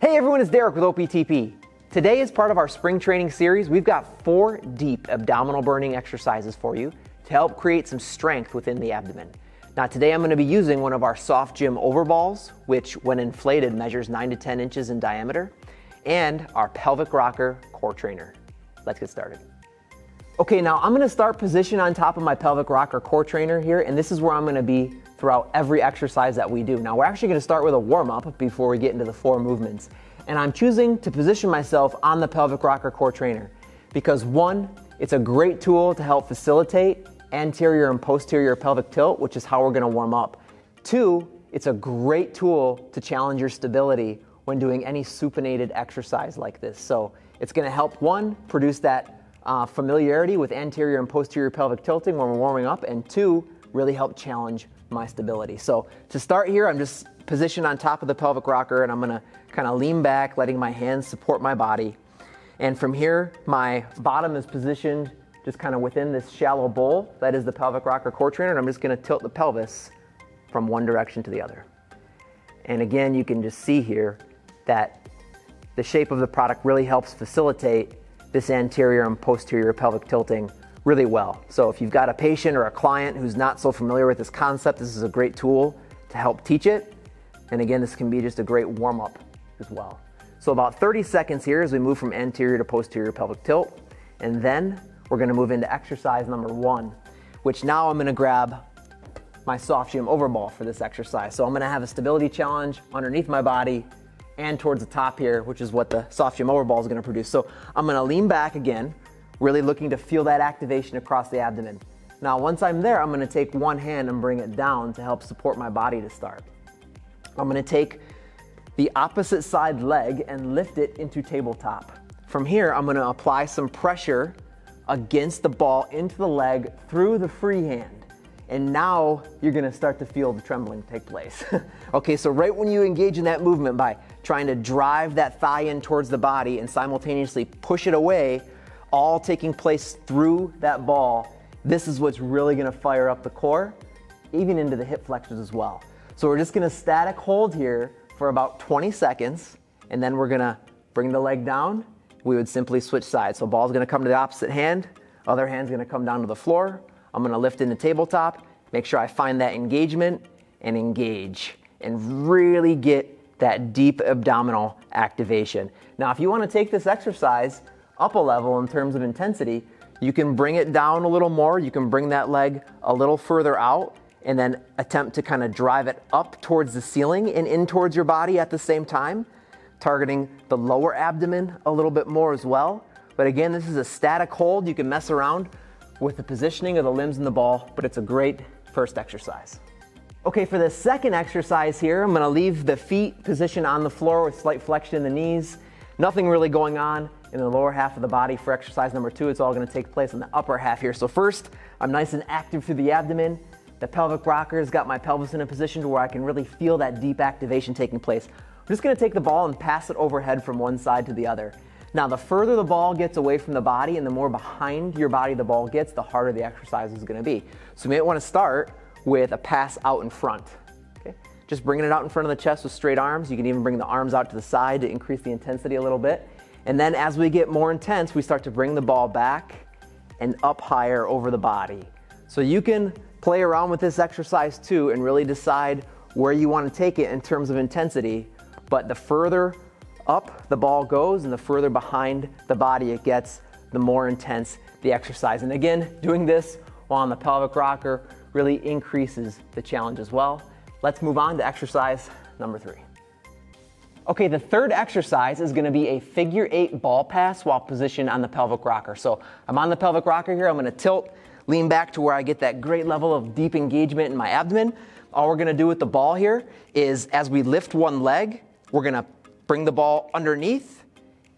Hey everyone, it's Derek with OPTP. Today, as part of our spring training series, we've got 4 deep abdominal burning exercises for you to help create some strength within the abdomen. Now today I'm going to be using one of our soft gym overballs, which when inflated measures 9 to 10 inches in diameter, and our Pelvic Rocker Core Trainer. Let's get started. Okay, now I'm going to start positioned on top of my Pelvic Rocker Core Trainer here, and this is where I'm going to be throughout every exercise that we do. Now we're actually going to start with a warm-up before we get into the 4 movements. And I'm choosing to position myself on the Pelvic Rocker Core Trainer because 1, it's a great tool to help facilitate anterior and posterior pelvic tilt, which is how we're going to warm up. 2, it's a great tool to challenge your stability when doing any supinated exercise like this. So it's going to help 1, produce that familiarity with anterior and posterior pelvic tilting when we're warming up, and 2, really help challenge my stability. So to start here, I'm just positioned on top of the pelvic rocker, and I'm gonna kind of lean back, letting my hands support my body. And from here, my bottom is positioned just kind of within this shallow bowl that is the Pelvic Rocker Core Trainer, and I'm just gonna tilt the pelvis from one direction to the other. And again, you can just see here that the shape of the product really helps facilitate this anterior and posterior pelvic tilting really well. So if you've got a patient or a client who's not so familiar with this concept, this is a great tool to help teach it. And again, this can be just a great warm-up as well. So about 30 seconds here as we move from anterior to posterior pelvic tilt. And then we're gonna move into exercise number 1, which now I'm gonna grab my soft gym overball for this exercise. So I'm gonna have a stability challenge underneath my body and towards the top here, which is what the soft gym overball is gonna produce. So I'm gonna lean back again, really looking to feel that activation across the abdomen. Now, once I'm there, I'm gonna take one hand and bring it down to help support my body to start. I'm gonna take the opposite side leg and lift it into tabletop. From here, I'm gonna apply some pressure against the ball into the leg through the free hand. And now you're gonna start to feel the trembling take place. Okay, so right when you engage in that movement by trying to drive that thigh in towards the body and simultaneously push it away, all taking place through that ball, this is what's really gonna fire up the core, even into the hip flexors as well. So we're just gonna static hold here for about 20 seconds, and then we're gonna bring the leg down. We would simply switch sides. So ball's gonna come to the opposite hand, other hand's gonna come down to the floor. I'm gonna lift into tabletop, make sure I find that engagement and engage, and really get that deep abdominal activation. Now, if you wanna take this exercise up a level in terms of intensity, you can bring it down a little more. You can bring that leg a little further out and then attempt to kind of drive it up towards the ceiling and in towards your body at the same time, targeting the lower abdomen a little bit more as well. But again, this is a static hold. You can mess around with the positioning of the limbs in the ball, but it's a great first exercise. Okay, for the second exercise here, I'm gonna leave the feet positioned on the floor with slight flexion in the knees. Nothing really going on in the lower half of the body for exercise number 2. It's all gonna take place in the upper half here. So first, I'm nice and active through the abdomen. The pelvic rocker has got my pelvis in a position to where I can really feel that deep activation taking place. I'm just gonna take the ball and pass it overhead from one side to the other. Now, the further the ball gets away from the body and the more behind your body the ball gets, the harder the exercise is gonna be. So you may wanna start with a pass out in front. Okay? Just bringing it out in front of the chest with straight arms. You can even bring the arms out to the side to increase the intensity a little bit. And then as we get more intense, we start to bring the ball back and up higher over the body. So you can play around with this exercise too and really decide where you want to take it in terms of intensity. But the further up the ball goes and the further behind the body it gets, the more intense the exercise. And again, doing this while on the pelvic rocker really increases the challenge as well. Let's move on to exercise number 3. Okay, the third exercise is gonna be a figure 8 ball pass while positioned on the pelvic rocker. So I'm on the pelvic rocker here, I'm gonna tilt, lean back to where I get that great level of deep engagement in my abdomen. All we're gonna do with the ball here is as we lift one leg, we're gonna bring the ball underneath,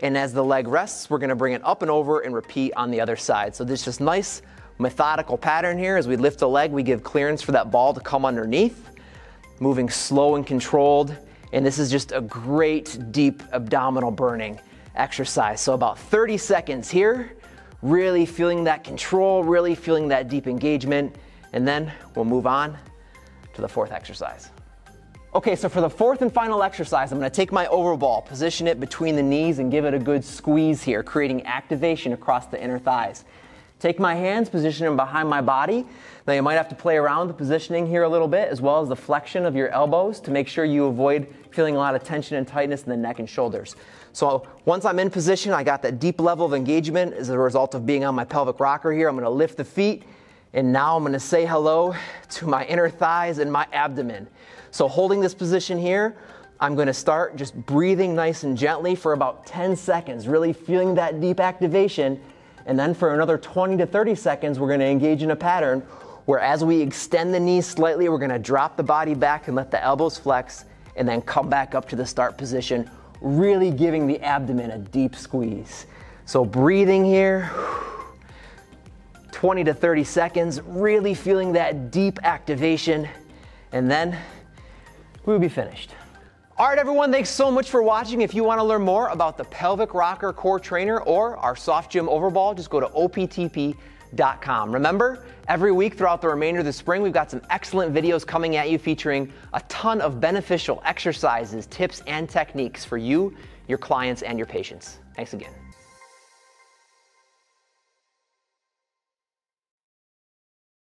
and as the leg rests, we're gonna bring it up and over and repeat on the other side. So this just nice methodical pattern here. As we lift the leg, we give clearance for that ball to come underneath, moving slow and controlled. And this is just a great deep abdominal burning exercise. So about 30 seconds here, really feeling that control, really feeling that deep engagement. And then we'll move on to the 4th exercise. Okay, so for the fourth and final exercise, I'm gonna take my overball, position it between the knees and give it a good squeeze here, creating activation across the inner thighs. Take my hands, position them behind my body. Now you might have to play around with the positioning here a little bit, as well as the flexion of your elbows to make sure you avoid feeling a lot of tension and tightness in the neck and shoulders. So once I'm in position, I got that deep level of engagement as a result of being on my pelvic rocker here. I'm gonna lift the feet, and now I'm gonna say hello to my inner thighs and my abdomen. So holding this position here, I'm gonna start just breathing nice and gently for about 10 seconds, really feeling that deep activation. And then for another 20 to 30 seconds, we're gonna engage in a pattern where as we extend the knees slightly, we're gonna drop the body back and let the elbows flex, and then come back up to the start position, really giving the abdomen a deep squeeze. So breathing here, 20 to 30 seconds, really feeling that deep activation, and then we'll be finished. All right, everyone, thanks so much for watching. If you want to learn more about the Pelvic Rocker Core Trainer or our Soft Gym Overball, just go to optp.com. Remember, every week throughout the remainder of the spring, we've got some excellent videos coming at you featuring a ton of beneficial exercises, tips, and techniques for you, your clients, and your patients. Thanks again.